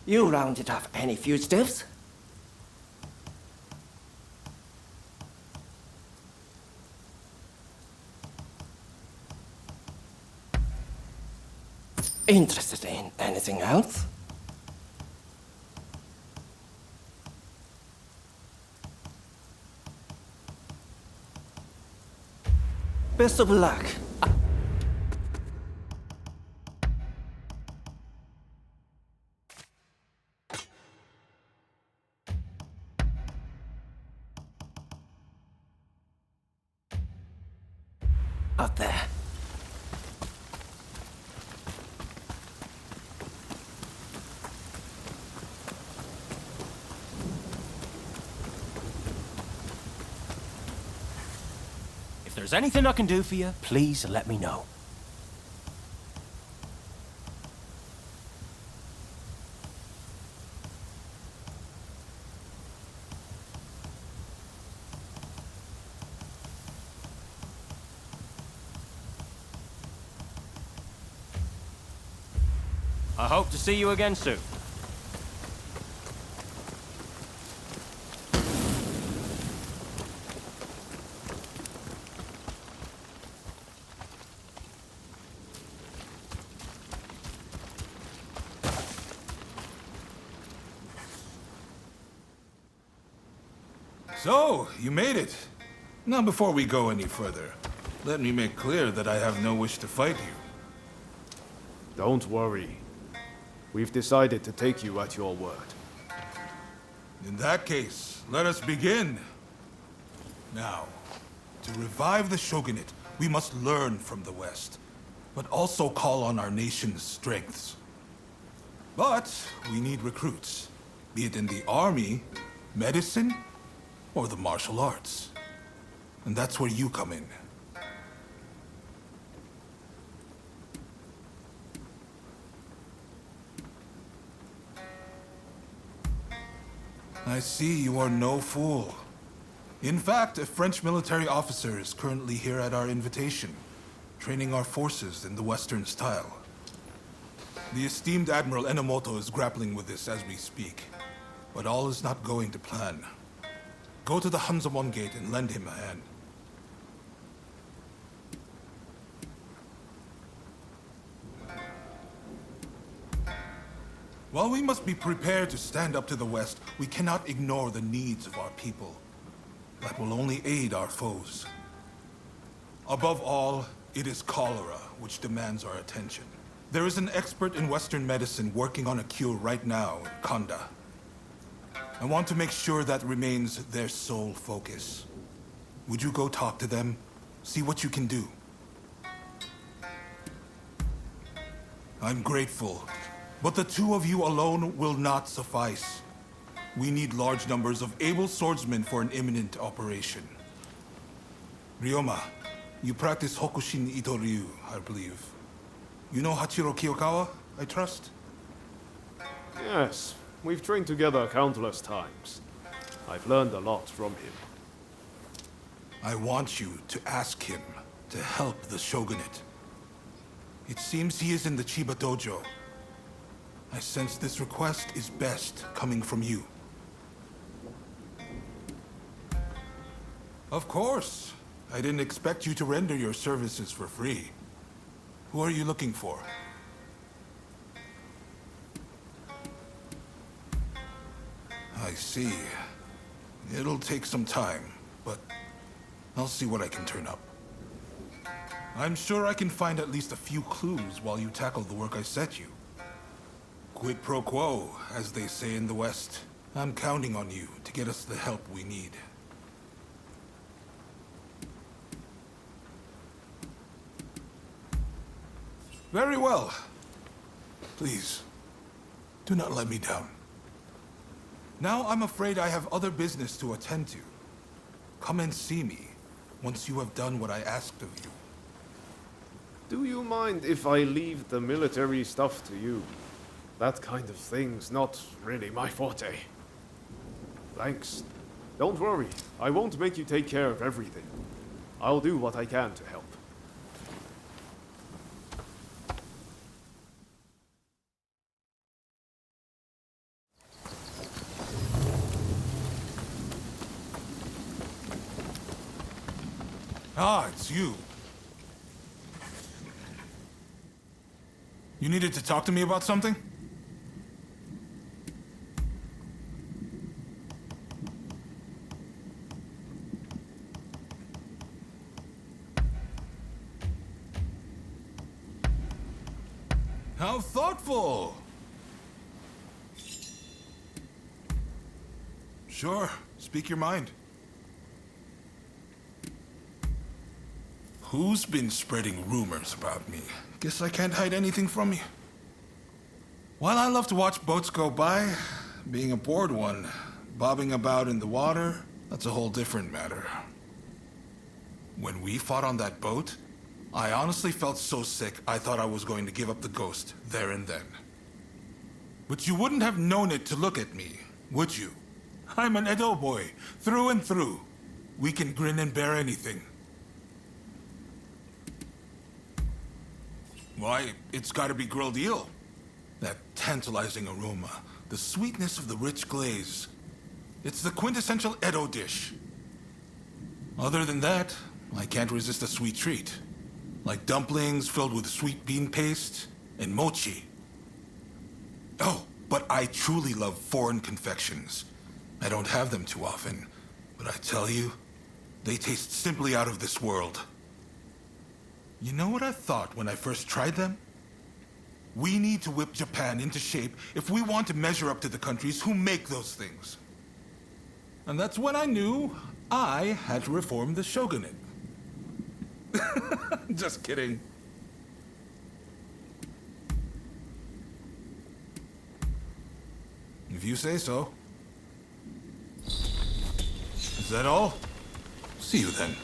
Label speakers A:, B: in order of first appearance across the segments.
A: You rounded up any fugitives? Interested in anything else? Best of luck. Out there.
B: If there's anything I can do for you, please let me know. I hope to see you again soon.
C: So, you made it. Now, before we go any further, let me make clear that I have no wish to fight you.
D: Don't worry. We've decided to take you at your word.
C: In that case, let us begin. Now, to revive the shogunate, we must learn from the West, but also call on our nation's strengths. But we need recruits, be it in the army, medicine, or the martial arts. And that's where you come in. I see you are no fool. In fact, a French military officer is currently here at our invitation, training our forces in the Western style. The esteemed Admiral Enomoto is grappling with this as we speak, but all is not going to plan. Go to the Hanzamon Gate and lend him a hand. While we must be prepared to stand up to the West, we cannot ignore the needs of our people. That will only aid our foes. Above all, it is cholera which demands our attention. There is an expert in Western medicine working on a cure right now in Kanda. I want to make sure that remains their sole focus. Would you go talk to them? See what you can do. I'm grateful, but the two of you alone will not suffice. We need large numbers of able swordsmen for an imminent operation. Ryoma, you practice Hokushin Ito Ryu, I believe. You know Hachiro Kiyokawa, I trust?
D: Yes, we've trained together countless times. I've learned a lot from him.
C: I want you to ask him to help the shogunate. It seems he is in the Chiba dojo. I sense this request is best coming from you. Of course. I didn't expect you to render your services for free. Who are you looking for? I see. It'll take some time, but I'll see what I can turn up. I'm sure I can find at least a few clues while you tackle the work I set you. Quid pro quo, as they say in the West. I'm counting on you to get us the help we need. Very well. Please, do not let me down. Now I'm afraid I have other business to attend to. Come and see me once you have done what I asked of you.
D: Do you mind if I leave the military stuff to you? That kind of thing's not really my forte. Thanks. Don't worry, I won't make you take care of everything. I'll do what I can to help.
C: Ah, it's you. You needed to talk to me about something? How thoughtful! Sure, speak your mind. Who's been spreading rumors about me? Guess I can't hide anything from you. While I love to watch boats go by, being aboard one, bobbing about in the water, that's a whole different matter. When we fought on that boat, I honestly felt so sick I thought I was going to give up the ghost there and then. But you wouldn't have known it to look at me, would you? I'm an Edo boy, through and through. We can grin and bear anything. Why, it's gotta be grilled eel. That tantalizing aroma, the sweetness of the rich glaze. It's the quintessential Edo dish. Other than that, I can't resist a sweet treat. Like dumplings filled with sweet bean paste and mochi. Oh, but I truly love foreign confections. I don't have them too often, but I tell you, they taste simply out of this world. You know what I thought when I first tried them? We need to whip Japan into shape if we want to measure up to the countries who make those things. And that's when I knew I had to reform the shogunate. Just kidding. If you say so. Is that all? See you then.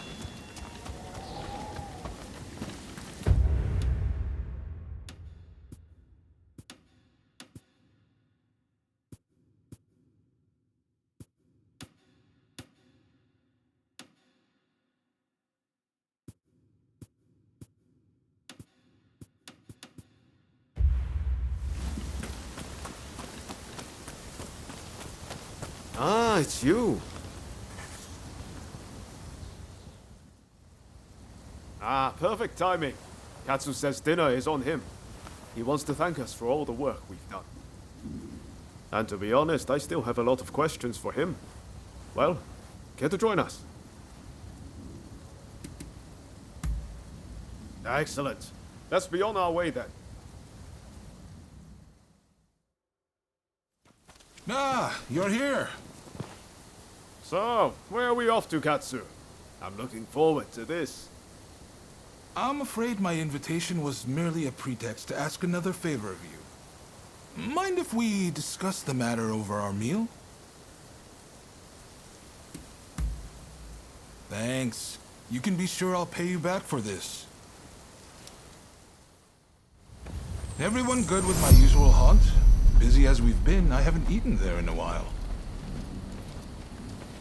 D: Ah, it's you. Ah, perfect timing. Katsu says dinner is on him. He wants to thank us for all the work we've done. And to be honest, I still have a lot of questions for him. Well, care to join us? Excellent. Let's be on our way then.
C: Ah, you're here.
D: So, where are we off to, Katsu? I'm looking forward to this.
C: I'm afraid my invitation was merely a pretext to ask another favor of you. Mind if we discuss the matter over our meal? Thanks. You can be sure I'll pay you back for this. Everyone good with my usual haunt? Busy as we've been, I haven't eaten there in a while.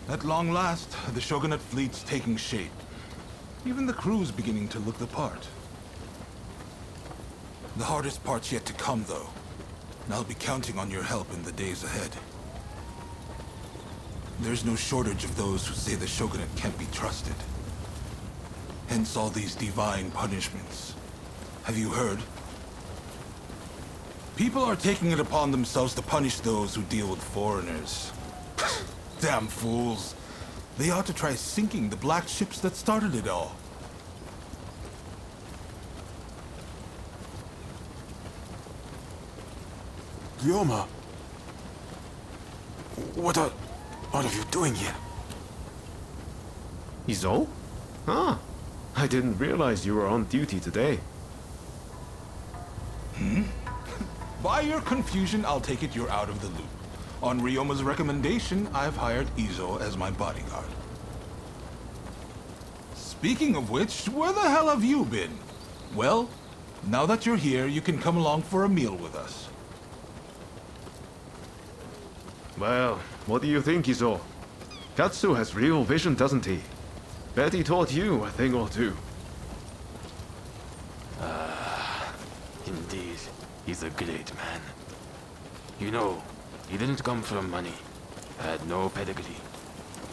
C: At long last, the Shogunate fleet's taking shape. Even the crew's beginning to look the part. The hardest part's yet to come, though. And I'll be counting on your help in the days ahead. There's no shortage of those who say the Shogunate can't be trusted. Hence all these divine punishments. Have you heard? People are taking it upon themselves to punish those who deal with foreigners. Damn fools. They ought to try sinking the black ships that started it all.
E: Ryoma, what are all of you doing here?
D: Izo? Ah, I didn't realize you were on duty today.
C: By your confusion, I'll take it you're out of the loop. On Ryoma's recommendation, I've hired Izo as my bodyguard. Speaking of which, where the hell have you been? Well, now that you're here, you can come along for a meal with us.
D: Well, what do you think, Izo? Katsu has real vision, doesn't he? Bet he taught you a thing or two.
E: Indeed, he's a great man. You know, he didn't come from money, had no pedigree.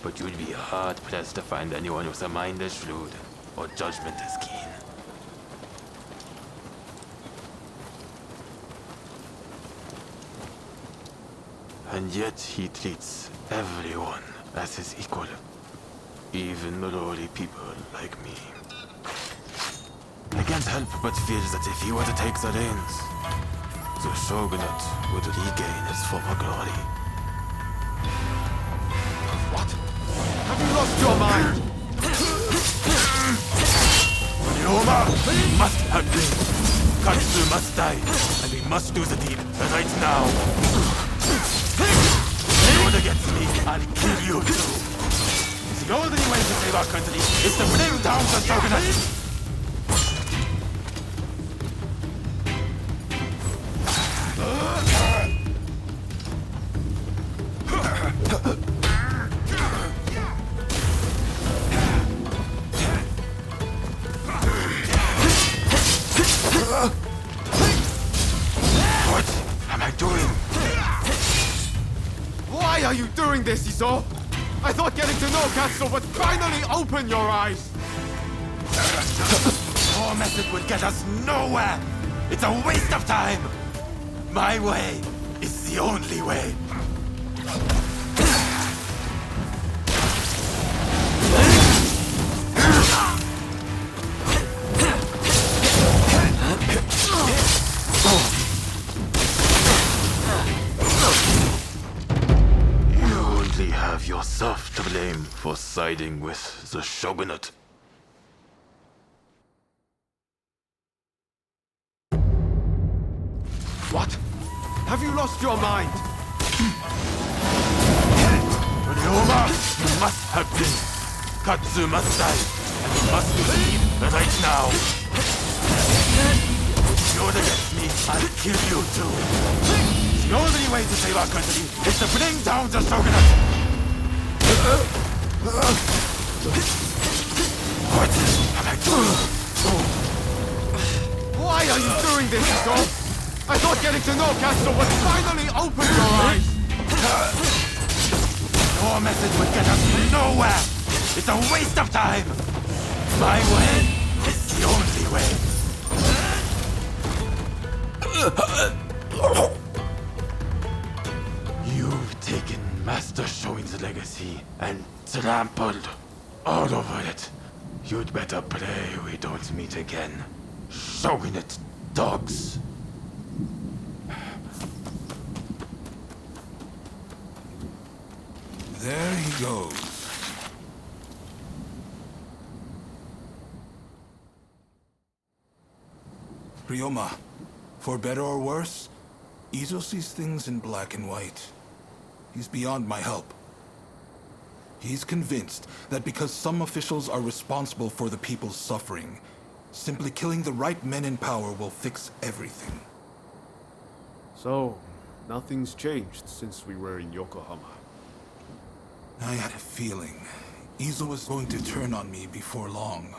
E: But you'd be hard-pressed to find anyone with a mind as shrewd, or judgment as keen. And yet he treats everyone as his equal. Even lowly people like me. I can't help but feel that if he were to take the reins, the shogunate would regain its former glory.
D: What? Have you lost your mind?
E: Ryoma must have been. Katsu must die, and we must do the deed right now. If you would against me, I'll kill you too. The only way to save our country is to bring down the shogunate. What am I doing?
D: Why are you doing this, Iso? I thought getting to know Katsu would finally open your eyes!
E: Your method would get us nowhere! It's a waste of time! My way is the only way. You only have yourself to blame for siding with the shogunate.
D: What? Have you lost your mind?
E: Ryoma must have been. Katsu must die, and we must do the deed right now. If you're against me, I'll kill you too. The only way to save our country is to bring down the shogunate. What am I doing?
D: Why are you doing this, Iso? I thought getting to know Katsu would finally open your eyes!
E: Your method would get us nowhere! It's a waste of time! My way is the only way. You've taken Master Shoin's legacy and trampled all over it. You'd better pray we don't meet again. Shogunate dogs.
C: There he goes. Ryoma, for better or worse, Izo sees things in black and white. He's beyond my help. He's convinced that because some officials are responsible for the people's suffering, simply killing the right men in power will fix everything.
D: So, nothing's changed since we were in Yokohama.
C: I had a feeling Izo was going to turn on me before long.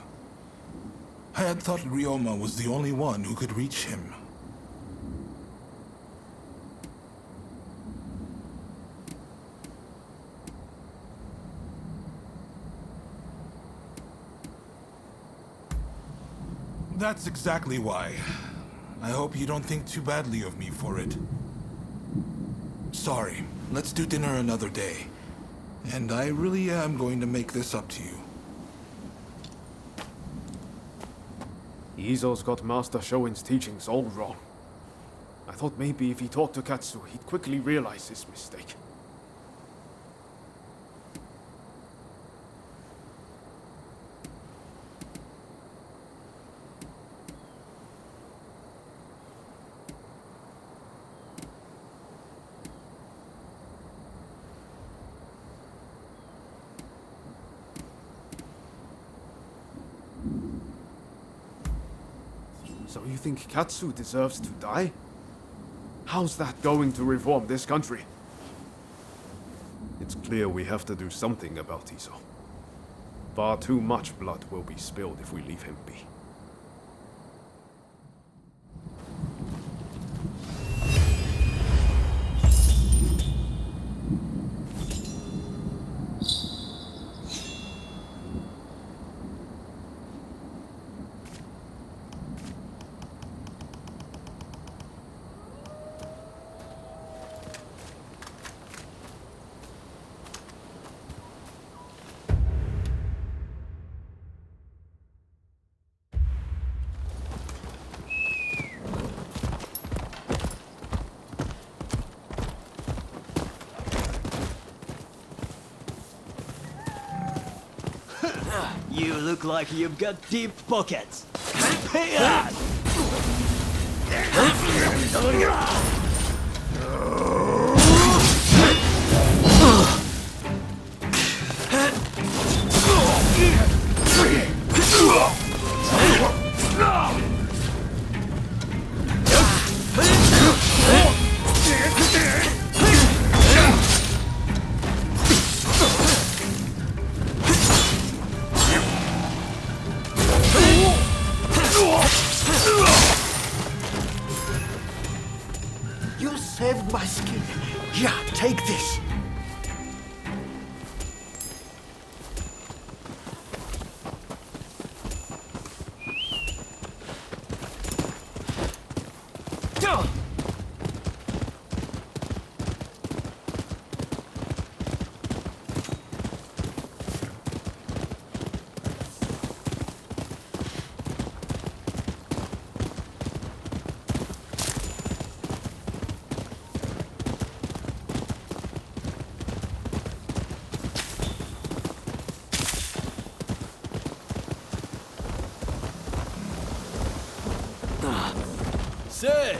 C: I had thought Ryoma was the only one who could reach him. That's exactly why. I hope you don't think too badly of me for it. Sorry, let's do dinner another day. And I really am going to make this up to you.
D: Izo's got Master Shoin's teachings all wrong. I thought maybe if he talked to Katsu, he'd quickly realize his mistake. So you think Katsu deserves to die? How's that going to reform this country? It's clear we have to do something about Izo. Far too much blood will be spilled if we leave him be.
B: You look like you've got deep pockets. Pay up!
A: You saved my skin. Yeah, take this.
F: Say,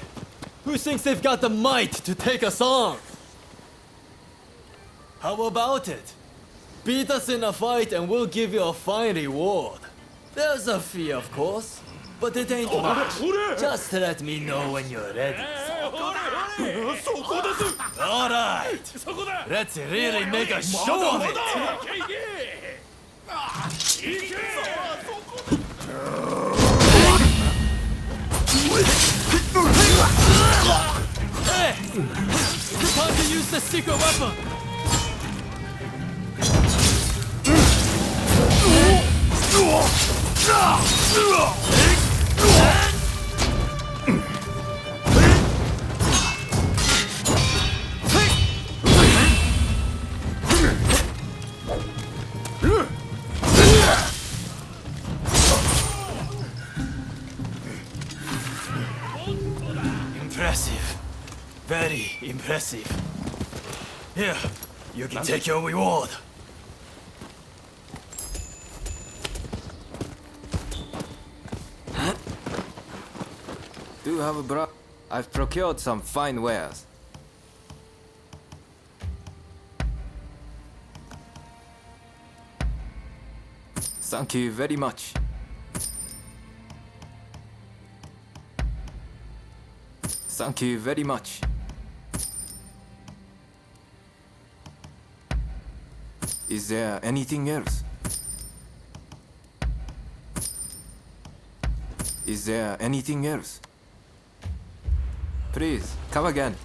F: who thinks they've got the might to take us on? How about it? Beat us in a fight and we'll give you a fine reward. There's a fee, of course, but it ain't much. Just let me know when you're ready. Alright, let's really make a show of it! Hey! Time to use the secret weapon! Impressive. Very impressive. Here, you can take your reward.
G: Do you have a bra? I've procured some fine wares. Thank you very much. Thank you very much. Is there anything else? Is there anything else? Please, come again.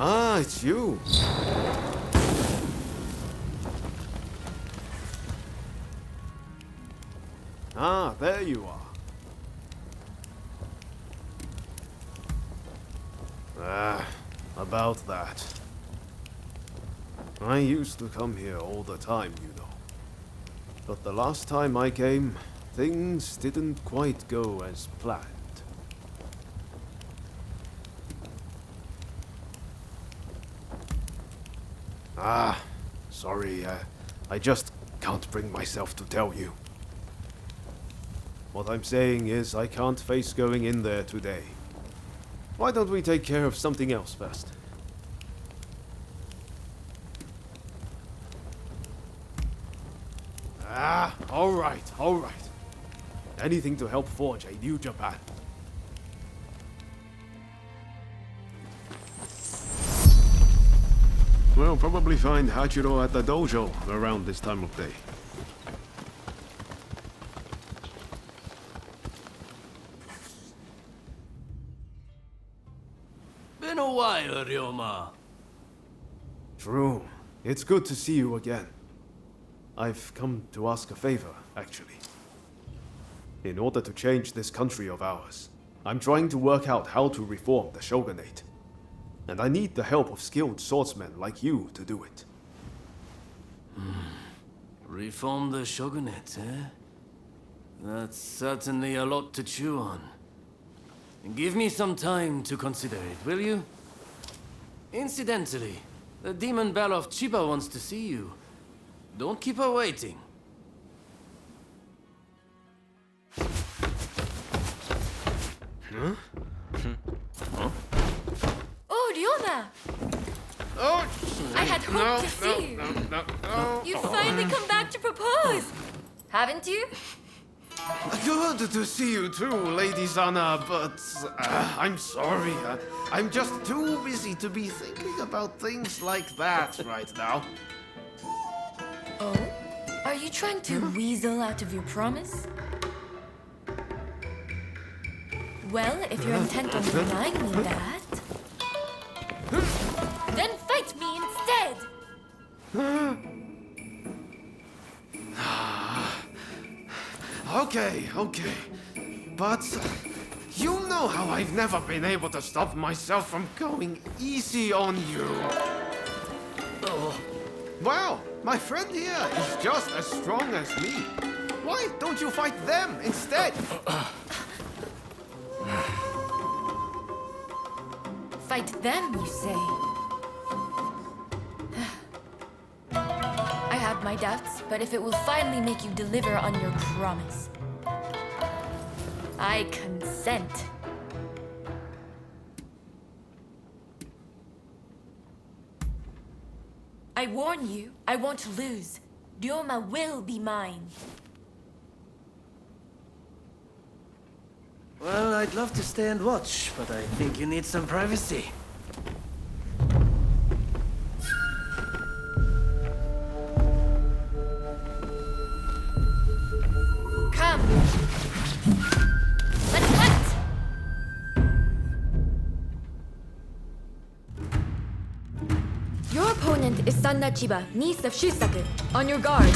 D: Ah, it's you. Ah, there you are. Ah, about that. I used to come here all the time, you know. But the last time I came, things didn't quite go as planned. Ah, sorry, I just can't bring myself to tell you. What I'm saying is I can't face going in there today. Why don't we take care of something else first? Ah, all right. Anything to help forge a new Japan. We'll probably find Hachiro at the dojo around this time of day.
F: Been a while, Ryoma.
D: True. It's good to see you again. I've come to ask a favor, actually. In order to change this country of ours, I'm trying to work out how to reform the shogunate. And I need the help of skilled swordsmen like you to do it.
F: Reform the shogunate, eh? That's certainly a lot to chew on. Give me some time to consider it, will you? Incidentally, the demon belle of Chiba wants to see you. Don't keep her waiting.
H: Oh, Ryoma!
D: Oh,
H: I had hoped to see you.
D: No.
H: You've finally come back to propose! Haven't you?
D: Good to see you too, Lady Sana, but I'm sorry. I'm just too busy to be thinking about things like that right now.
H: Oh? Are you trying to weasel out of your promise? Well, if you're intent on denying me that, then fight me instead!
D: Okay. But you know how I've never been able to stop myself from going easy on you. Well, my friend here is just as strong as me. Why don't you fight them instead?
H: Fight them, you say? I have my doubts, but if it will finally make you deliver on your promise, I consent. I warn you, I won't lose. Ryoma will be mine.
F: Well, I'd love to stay and watch, but I think you need some privacy.
H: Come! Let's fight! Your opponent is Sanna Chiba, niece of Shusaku. On your guard.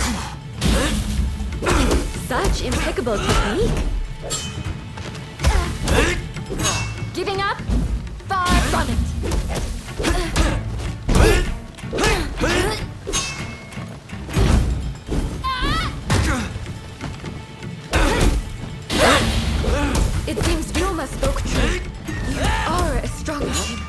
H: Such impeccable technique! Giving up? Far from it! It seems Ryoma spoke true. You are as strong as him.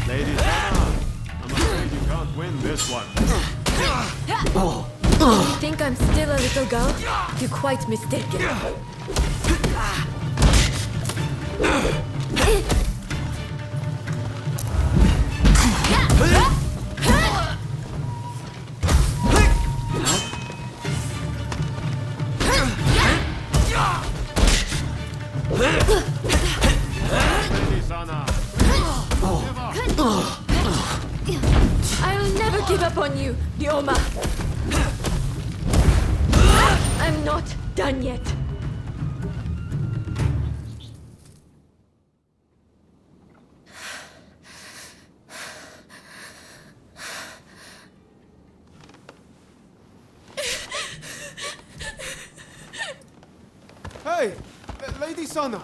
D: Lady Sana, I'm afraid you can't win this one.
H: You think I'm still a little girl? You're quite mistaken.
D: Lady Sana,
H: I'll never give up on you, Ryoma. I'm not done yet.
D: Hey, Lady Sana.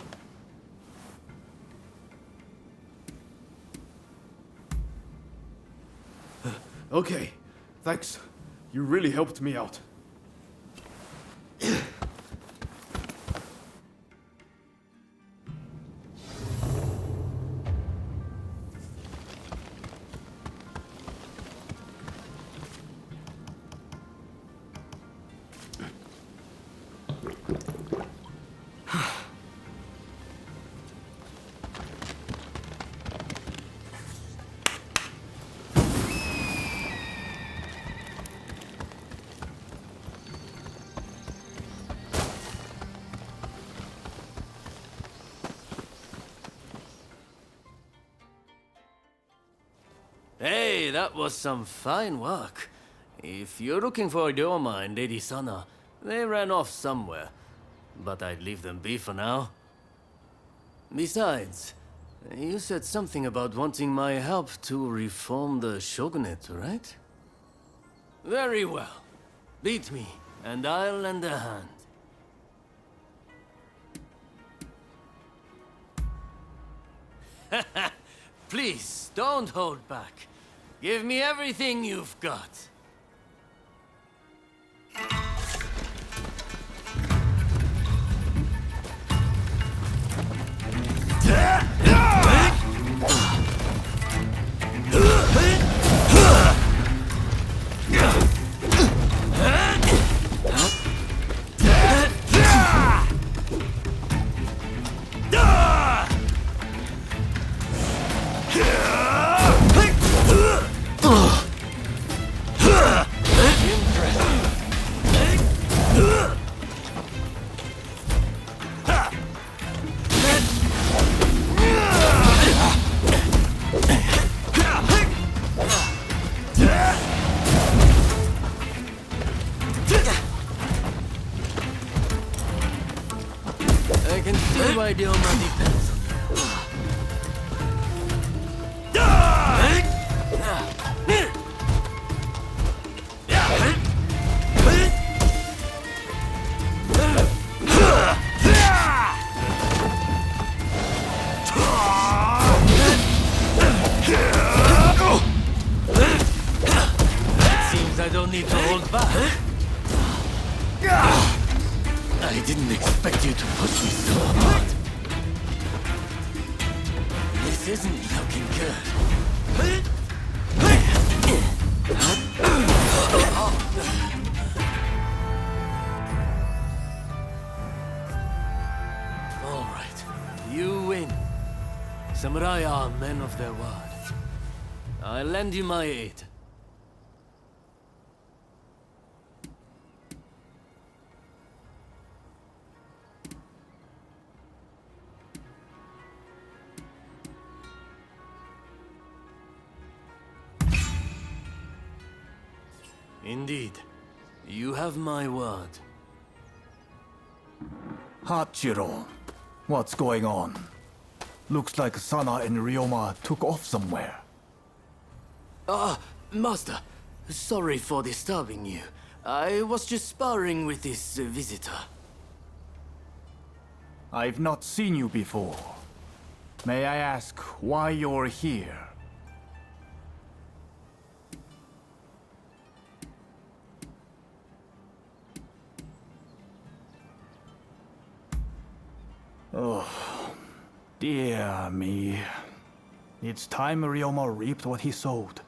D: Okay, thanks. You really helped me out.
F: Hey, that was some fine work. If you're looking for Ryoma and Lady Sana, they ran off somewhere. But I'd leave them be for now. Besides, you said something about wanting my help to reform the shogunate, right? Very well. Beat me, and I'll lend a hand. Please, don't hold back. Give me everything you've got. I can see why Ryoma depends on It seems I don't need to hold back. I didn't expect you to push me so hard. This isn't looking good. All right, you win. Samurai are men of their word. I'll lend you my aid. Indeed. You have my word.
A: Hachiro, what's going on? Looks like Sana and Ryoma took off somewhere.
F: Master. Sorry for disturbing you. I was just sparring with this visitor.
A: I've not seen you before. May I ask why you're here? Oh, dear me. It's time Ryoma reaped what he sowed.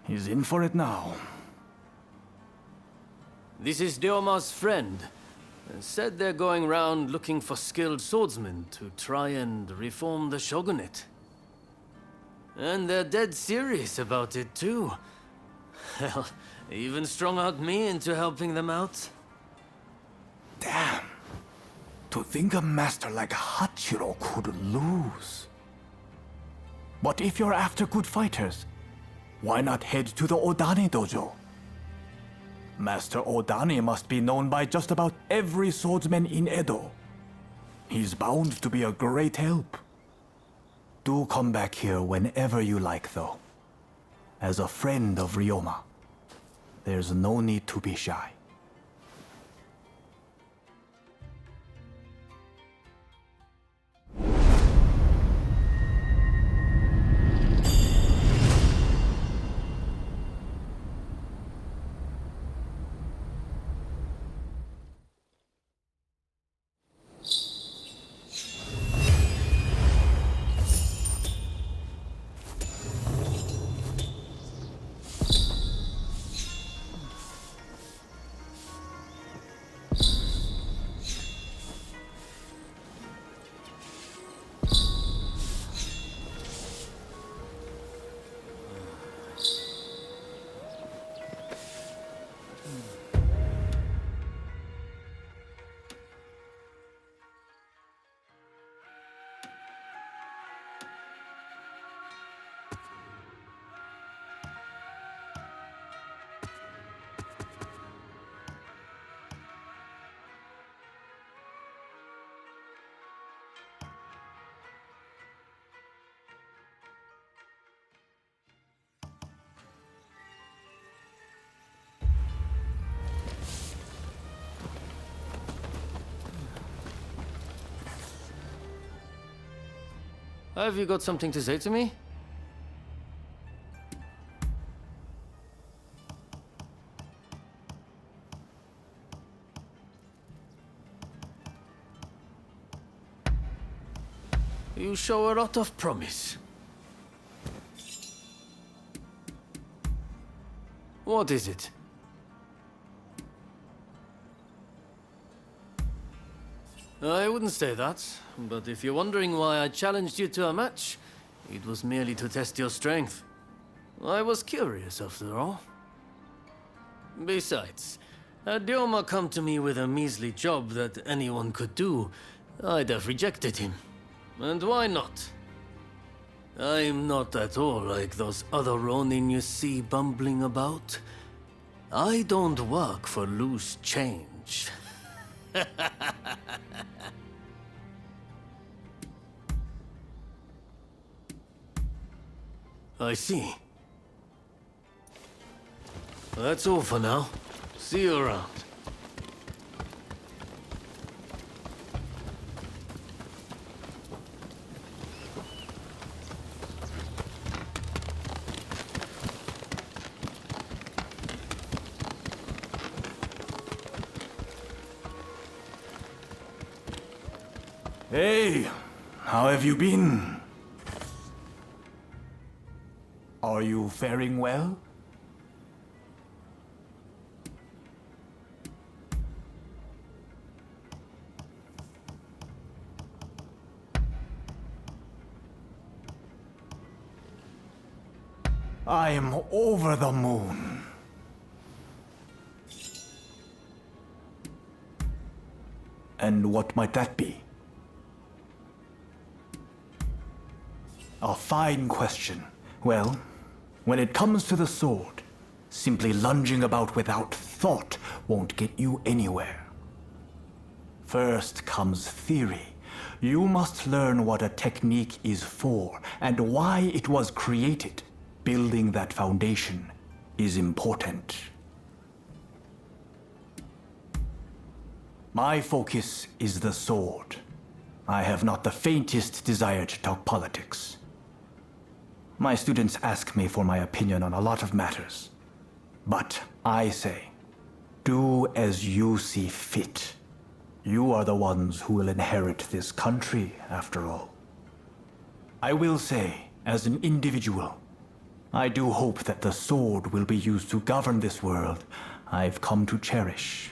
A: He's in for it now.
F: This is Ryoma's friend. Said they're going round looking for skilled swordsmen to try and reform the shogunate. And they're dead serious about it too. Hell, even strung-out me into helping them out.
A: Damn. To think a master like Hachiro could lose. But if you're after good fighters, why not head to the Odani dojo? Master Odani must be known by just about every swordsman in Edo. He's bound to be a great help. Do come back here whenever you like, though. As a friend of Ryoma, there's no need to be shy.
F: Have you got something to say to me? You show a lot of promise. What is it? I wouldn't say that, but if you're wondering why I challenged you to a match, it was merely to test your strength. I was curious, after all. Besides, had Dioma come to me with a measly job that anyone could do, I'd have rejected him. And why not? I'm not at all like those other Ronin you see bumbling about. I don't work for loose change. I see. That's all for now. See you around.
A: Hey, how have you been? Are you faring well? I am over the moon. And what might that be? A fine question. Well, when it comes to the sword, simply lunging about without thought won't get you anywhere. First comes theory. You must learn what a technique is for and why it was created. Building that foundation is important. My focus is the sword. I have not the faintest desire to talk politics. My students ask me for my opinion on a lot of matters. But I say, do as you see fit. You are the ones who will inherit this country, after all. I will say, as an individual, I do hope that the sword will be used to govern this world I've come to cherish.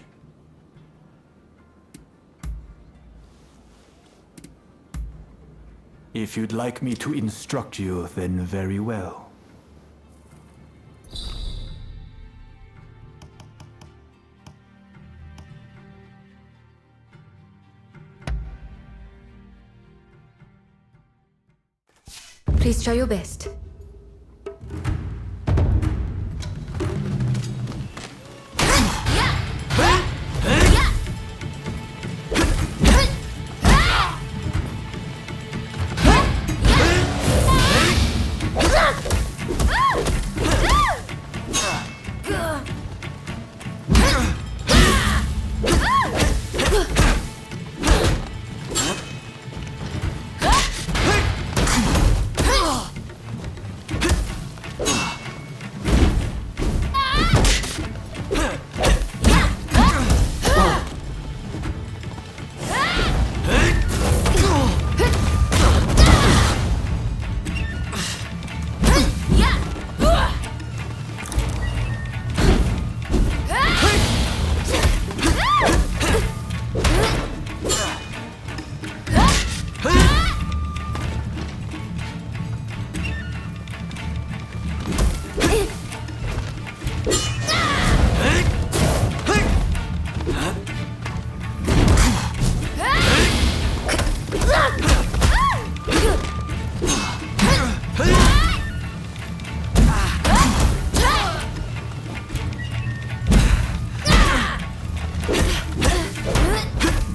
A: If you'd like me to instruct you, then very well.
H: Please try your best.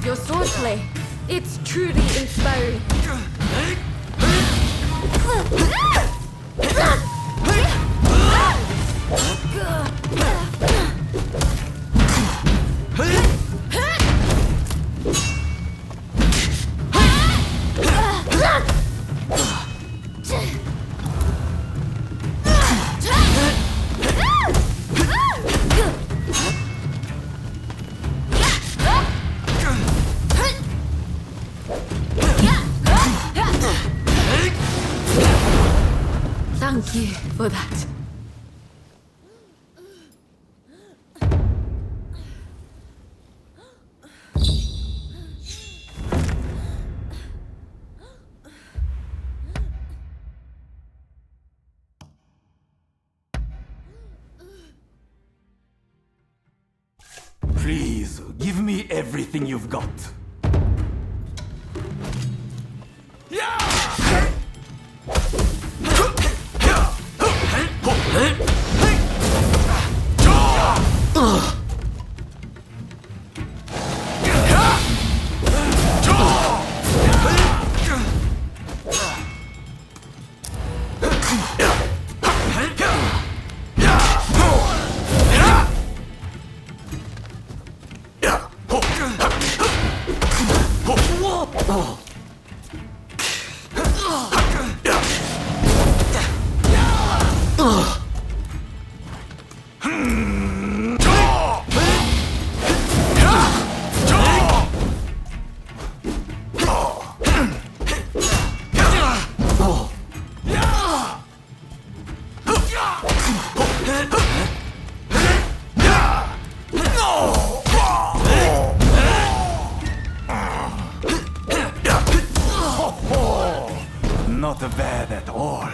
H: Your swordplay, it's truly inspiring. Thank you for that.
A: Please, give me everything you've got. Not bad at all.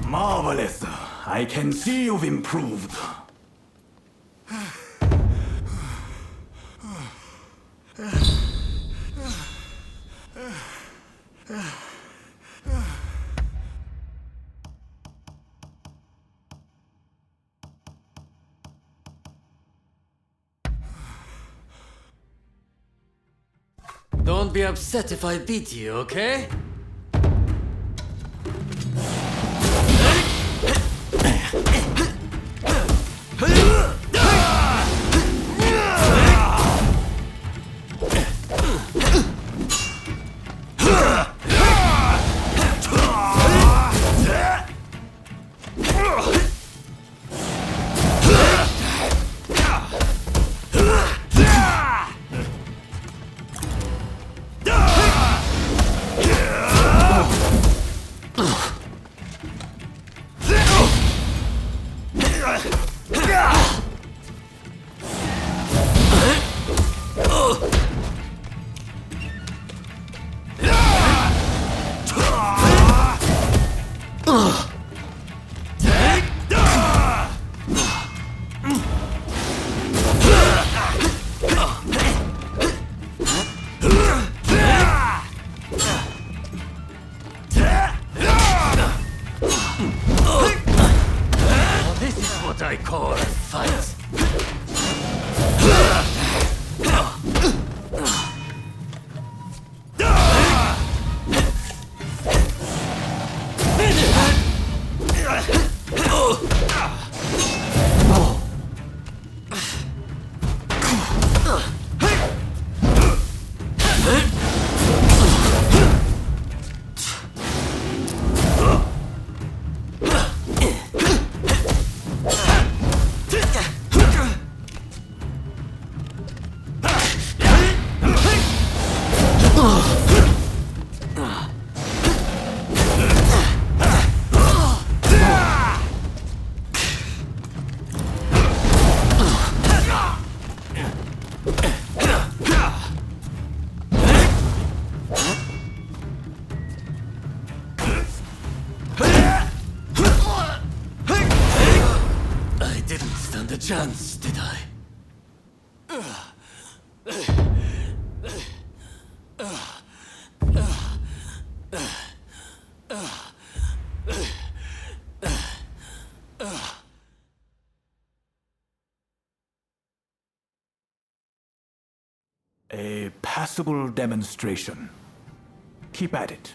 A: Marvelous. I can see you've improved.
F: Don't be upset if I beat you, okay? This is what I call a fight. chance, did I?
A: A passable demonstration. Keep at it.